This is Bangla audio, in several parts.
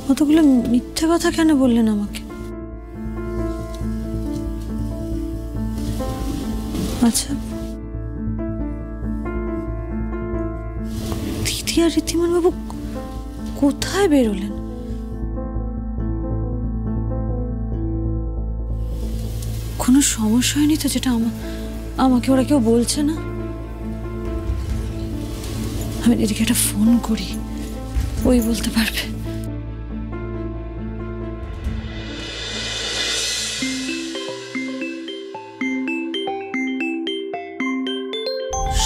কতগুলো মিথ্যে কথা কেন বললেন আমাকে? আচ্ছা, দিদি আর ঋদ্ধিমান বাবু কোথায় বেরোলেন? কোনো সমস্যা হয়নি তো যেটা আমাকে ওরা কেউ বলছে না? আমি দিদিকে একটা ফোন করি, ওই বলতে পারবে।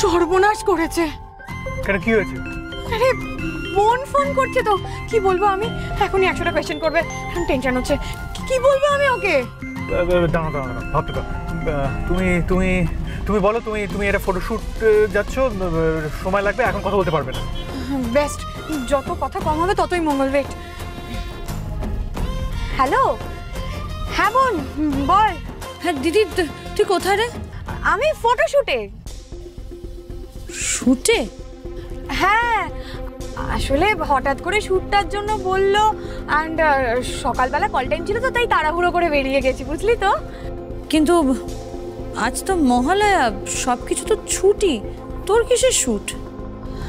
সর্বনাশ করেছে। কেন, কি হয়েছে? আরে বোন ফোন করছে তো, কি বলবো আমি? এখনই 100টা কোয়েশ্চেন করবে, টেনশন হচ্ছে। কি বলবো আমি ওকে? দাঁড়াও ভাবতে দাও। তুমি বলো, তুমি এটা ফটোশুট যাচ্ছ, সময় লাগবে, এখন কথা বলতে পারবে না। বেস্ট, যত কথা কম হবে ততই মঙ্গল। ওয়েট। হ্যালো, হ্যাঁ বোন বল। হ্যাঁ দিদি, তুই কোথায় রে? আমি ফটোশুটে। শুটে? হ্যাঁ, আসলে হঠাৎ করে শ্যুটটার জন্য বললো, অ্যান্ড সকালবেলা কল টাইম ছিল তো, তাই তাড়াহুড়ো করে বেরিয়ে গেছি, বুঝলি তো। কিন্তু আজ তো মহালয়া, সবকিছু তো ছুটি, তোর কিসের শ্যুট?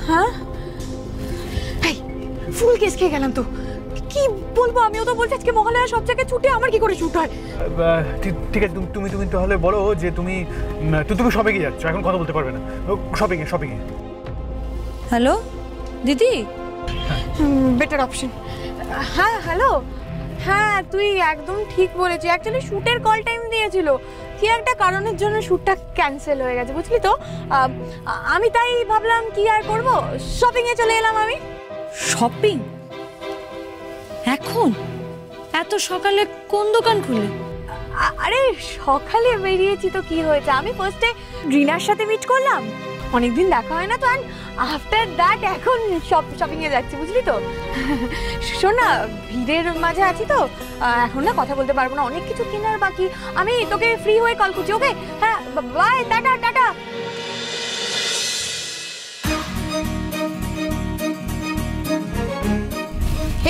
হ্যাঁ, ফুল কেস খেয়ে গেলাম তো। কি বলবো, আমিও তো বলছি আজকে মহালয়া, সব জায়গায় ছুটি, আমার কি করে শ্যুট হয়? ঠিক আছে, তুমি তাহলে বলো যে তুমি শপিং এ যাচ্ছ, এখন কথা বলতে পারবে না। শপিং এ। হ্যালো দিদি। Better option. হ্যাঁ হ্যালো, হ্যাঁ তুই একদম ঠিক বলেছিস। অ্যাকচুয়ালি শ্যুটের কল টাইম দিয়েছিল, কি একটা কারণের জন্য শ্যুটটা ক্যান্সেল হয়ে গেছে, বুঝলি তো। আমি তাই ভাবলাম কি আর করব, শপিং এ চলে এলাম আমি। শপিং? এখন এত সকালে কোন দোকান খুলে? আরে সকালে বেরিয়েছি তো কি হয়েছে, আমি ফার্স্টে রিনার সাথে মিট করলাম, অনেকদিন দেখা হয় না তো, আফটার দ্যাট এখন শপিং এ যাচ্ছি, বুঝলি তো। শোন না, ভিড়ের মাঝে আছি তো, এখন না কথা বলতে পারবো না, অনেক কিছু কেনার বাকি। আমি তোকে ফ্রি হয়ে কল করছি, ওকে? হ্যাঁ বাই, টাটা।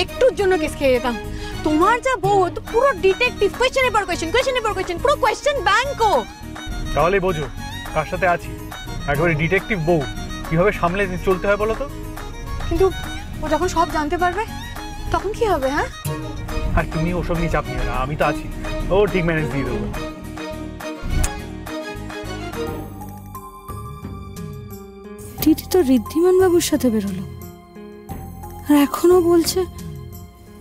একটুর জন্য কেস খেয়ে যেতাম। তোমার যা বউ, তো পুরো ডিটেকটিভ, কোয়েশ্চেনের পর কোয়েশ্চেন, পুরো কোয়েশ্চেন ব্যাংকো। তাহলে বোঝো কার সাথে আছি, একেবারে ডিটেকটিভ বউ। কিভাবে সামলে চলতে হয় বলো তো। কিন্তু ও যখন সব জানতে পারবে তখন কি হবে? হ্যাঁ, আর তুমি ওসব নিয়ে চাপ নিও না, আমি তো আছি, ও ঠিক ম্যানেজ দিয়ে দেবো। দিদি তো ঋদ্ধিমান বাবুর সাথে বেরোলো, আর এখনো বলছে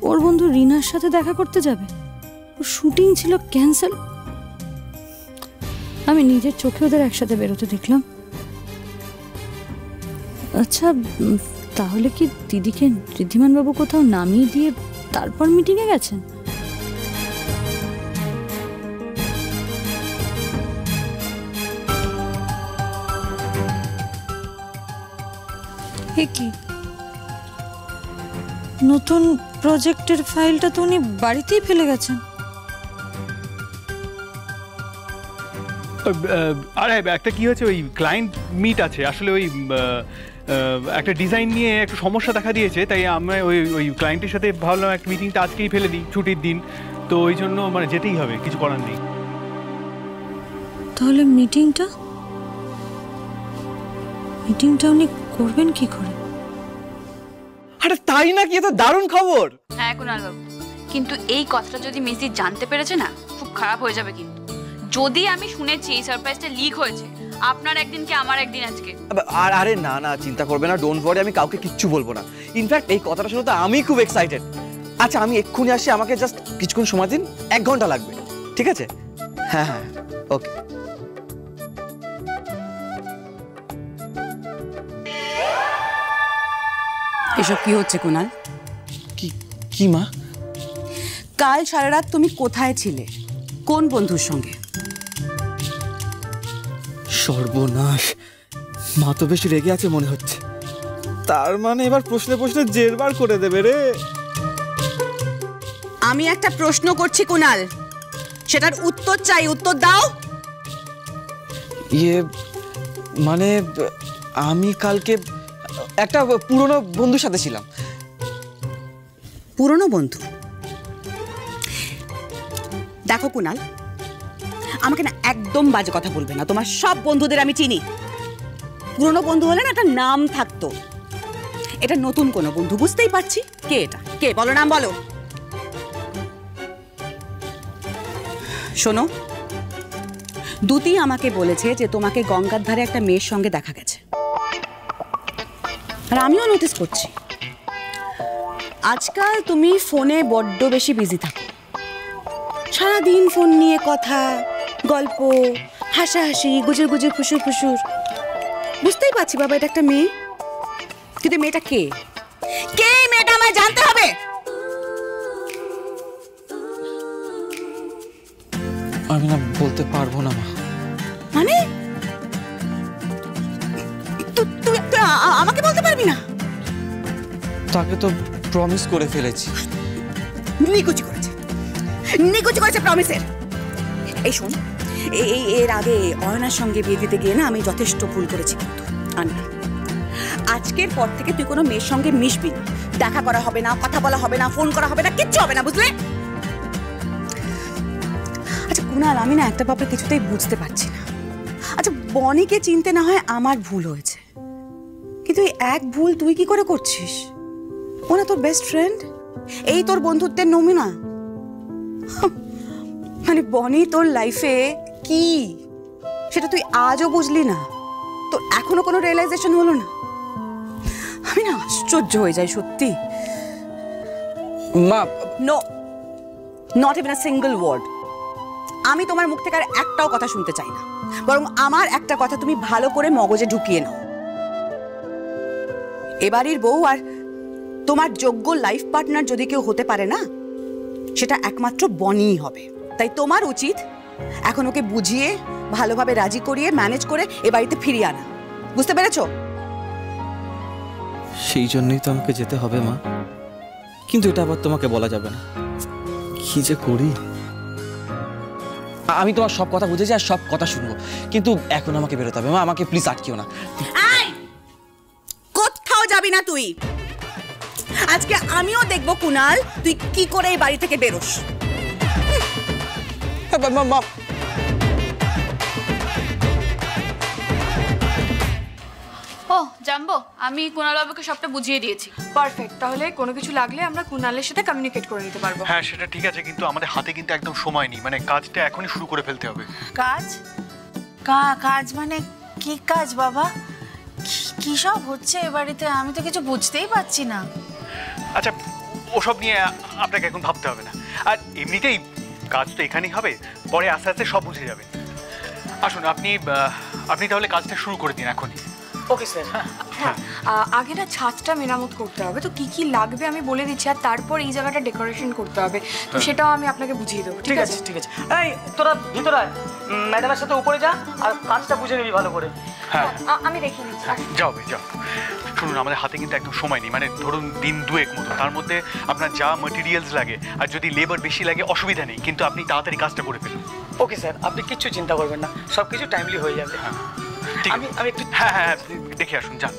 ওর বন্ধু রিনার সাথে দেখা করতে যাবে, ওর শুটিং ছিল ক্যান্সেল। আমি নিজের চোখে ওদের একসাথে বেরোতে দেখলাম। আচ্ছা, তাহলে কি দিদিকে ঋদ্ধিমান বাবু কোথাও নামিয়ে দিয়ে তারপর মিটিংয়ে গেছেন? কি নতুন প্রজেক্টের ফাইলটা তো উনি বাড়িতেই ফেলে গেছেন। আরে একটা কি হয়েছে, ওই ক্লায়েন্ট মিট আছে, আসলে ওই একটা ডিজাইন নিয়ে একটু সমস্যা দেখা দিয়েছে, তাই আমরা ওই ক্লায়েন্টের সাথে ভাবলাম একটা মিটিংটা আজকেই ফেলে দিই, ছুটির দিন তো, ওই জন্য মানে যেতেই হবে, কিছু করার নেই। তাহলে মিটিংটা উনি করবেন কি করে? আরে তাই নাকি, এটা দারুণ খবর। হ্যাঁ কুণাল বাবু, কিন্তু এই কথাটা যদি মিসি জানতে পেরেছে না, খুব খারাপ হয়ে যাবে। কিন্তু যদি আমি শুনেছি এই সারপ্রাইজটা লিক হয়েছে, আপনার একদিন কি আমার একদিন আজকে। আরে না চিন্তা করবে না, ডোন্ট ওয়ারি, আমি কাউকে কিচ্ছু বলবো না। ইনফ্যাক্ট এই কথাটা শুনে তো আমি খুব এক্সাইটেড। আচ্ছা আমি এক্ষুনি আসি, আমাকে জাস্ট কিছুক্ষণ সময় দিন, 1 ঘন্টা লাগবে, ঠিক আছে? হ্যাঁ ওকে। এসব কি হচ্ছে কুণাল? কি মা? কাল সারা রাত তুমি কোথায় ছিলে, কোন বন্ধুর সঙ্গে? সর্বনাশ, মা তো বেশি রেগে আছে মনে হচ্ছে। তার মানে এবার প্রশ্নে জেরবার করে দেবে রে। আমি একটা প্রশ্ন করছি কুণাল, সেটার উত্তর চাই, উত্তর দাও। মানে আমি কালকে একটা পুরনো বন্ধুর সাথে ছিলাম। পুরনো বন্ধু। দেখো কুনাল, আমাকে না একদম বাজে কথা বলবে না। তোমার সব বন্ধুদের আমি চিনি। পুরনো বন্ধু হলে না একটা নাম থাকতো। এটা নতুন কোনো বন্ধু, বুঝতেই পারছি। কে এটা? কে? বলো, নাম বলো। শোনো, দুতি আমাকে বলেছে যে তোমাকে গঙ্গার ধারে একটা মেয়ের সঙ্গে দেখা গেছে, আর আমিও নোটিস করছি আজকাল তুমি ফোনে বড্ড বেশি বিজি থাকো। সারাদিন ফোন নিয়ে কথা, গল্প, হাসাহাসি, গুজুর গুজুর, ফুসুর ফুসুর। বুঝতেই পারছি বাবা, এটা একটা মেয়ে, কিন্তু মেয়েটা কে? কে মেয়েটা আমায় জানতে হবে। আমি না বলতে পারবো না মা। মানে তুই আমাকে বলতে পারবি না? তাকে তো প্রমিস করে ফেলেছি। নিকুচি করেছে প্রমিসের। এই শোন, এর আগে অয়নার সঙ্গে বিয়ে দিতে গিয়ে না আমি যথেষ্ট ভুল করেছি, কিন্তু আজকের পর থেকে তুই কোনো মেয়ের সঙ্গে মিশবি না। দেখা করা হবে না, কথা বলা হবে না, ফোন করা হবে না, কিচ্ছু হবে না, বুঝলে? আচ্ছা কুনাল, আমি না একটা ব্যাপার কিছুতেই বুঝতে পারছি না। আচ্ছা, বনিকে চিনতে না হয় আমার ভুল হয়েছে, কিন্তু এই এক ভুল তুই কি করে করছিস? ও না তোর বেস্ট ফ্রেন্ড, এই তোর বন্ধুত্বের নমুনা। মানে বনি তোর লাইফে কি সেটা তুই আজও বুঝলি না? তোর এখনো কোনো রিয়েলাইজেশন হলো না? আমি না আশ্চর্য হয়ে যাই সত্যি। মা, no, not even a single word. আমি তোমার মুখ থেকে আর একটাও কথা শুনতে চাই না। বরং আমার একটা কথা তুমি ভালো করে মগজে ঢুকিয়ে নাও। এবাড়ির বউ আর তোমার যোগ্য লাইফ পার্টনার যদি কেউ হতে পারে না, সেটা একমাত্র বনিই হবে। তাই তোমার উচিত এখন ওকে বুঝিয়ে, ভালোভাবে রাজি করিয়ে, ম্যানেজ করে এ বাড়িতে ফিরিয়ে আনা। বুঝতে পেরেছো? সেই জন্যই তো আমাকে যেতে হবে মা, কিন্তু এটা আবার তোমাকে বলা যাবে না। কি যে করি। আমি তোমার সব কথা বুঝেছি আর সব কথা শুনবো, কিন্তু এখন আমাকে বেরোতে হবে মা। আমাকে প্লিজ আটকিও না। কোথাও যাবি না তুই। আজকে আমিও দেখবো কুনাল তুই কি করে এই বাড়ি থেকে বেরোস। মা, ও জানবো, আমি কুনাল বাবুকে সবটা বুঝিয়ে দিয়েছি। পারফেক্ট। তাহলে কোনো কিছু লাগলে আমরা কুনালের সাথে কমিউনিকেট করে নিতে পারবো। হ্যাঁ সেটা ঠিক আছে, কিন্তু আমাদের হাতে কিন্তু একদম সময় নেই, মানে কাজটা এখনই শুরু করে ফেলতে হবে। কাজ? কাজ মানে কি কাজ বাবা? কি সব হচ্ছে এ বাড়িতে? আমি তো কিছু বুঝতেই পারছি না। আচ্ছা, ওসব নিয়ে আপনাকে এখন ভাবতে হবে না। আর এমনিতেই কাজ তো এখানেই হবে, পরে আস্তে আস্তে সব বুঝে যাবে। আসুন, আপনি তাহলে কাজটা শুরু করে দিন এখনই। Okay sir. হ্যাঁ, আগে না ছাদটা মেরামত করতে হবে, তো কি কি লাগবে আমি বলে দিচ্ছি, আর তারপর এই জায়গাটা ডেকোরেশন করতে হবে, তো সেটাও আমি আপনাকে বুঝিয়ে দেবো। ঠিক আছে ঠিক আছে। এই তোরা ভিতরে আয়, ম্যাডামের সাথে উপরে যা আর কাজটা বুঝে নিবি ভালো করে। হ্যাঁ আমি দেখিয়ে নিচ্ছি। যাও যাও। শুনুন, আমাদের হাতে কিন্তু একদম সময় নেই, মানে ধরুন দিন দুয়েক মতো। তার মধ্যে আপনার যা ম্যাটেরিয়ালস লাগে আর যদি লেবার বেশি লাগে অসুবিধা নেই, কিন্তু আপনি তাড়াতাড়ি কাজটা করে ফেলুন। ওকে স্যার, আপনি কিচ্ছু চিন্তা করবেন না, সব কিছু টাইমলি হয়ে যাবে। হ্যাঁ ঠিক আছে। আমি একটু হ্যাঁ দেখে আসুন, যান।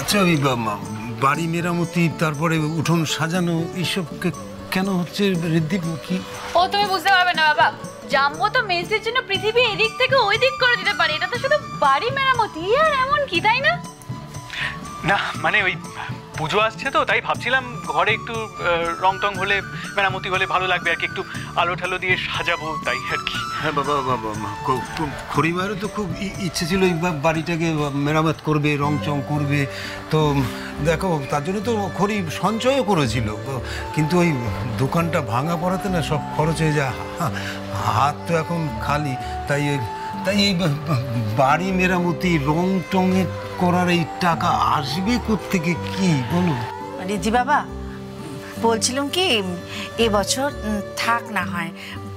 আচ্ছা, ওই বাড়ি মেরামতি, তারপরে উঠোন সাজানো, এইসব কেন হচ্ছে ঋদ্ধি? কি ও তুমি বুঝতে পারবে না বাবা, জাম্বো তো মেসের জন্য পৃথিবী এদিক থেকে ওই দিক করে দিতে পারে, এটা তো শুধু বাড়ি মেরামতি আর এমন কি, তাই না? না মানে ওই পুজো আসছে তো, তাই ভাবছিলাম ঘরে একটু রং টং হলে, মেরামতি হলে ভালো লাগবে আর কি, একটু আলো ঠালো দিয়ে সাজাবো, তাই আর কি। হ্যাঁ বাবা, খড়িমারও তো খুব ইচ্ছে ছিল এই বাড়িটাকে মেরামত করবে, রং চং করবে। তো দেখো, তার জন্য তো খড়ি সঞ্চয়ও করেছিল, কিন্তু ওই দোকানটা ভাঙা পড়াতে না সব খরচ হয়ে যায়, হাত তো এখন খালি। তাই এই বাড়ি মেরামতি, রং টঙে করার এই টাকা আসবে কোত্থেকে, কি বলো? রিদ্ধি বাবা, বলছিলাম কি এবছর থাক না হয়,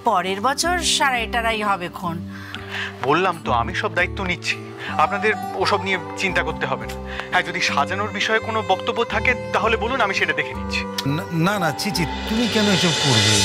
পরের বছর সারাই টারাই হবে খন। বললাম তো আমি সব দায়িত্ব নিচ্ছি, আপনাদের ওসব নিয়ে চিন্তা করতে হবে না। হ্যাঁ, যদি সাজানোর বিষয়ে কোনো বক্তব্য থাকে তাহলে বলুন, আমি সেটা দেখে নিচ্ছি। না চিচি, তুমি কেন এসব করবে?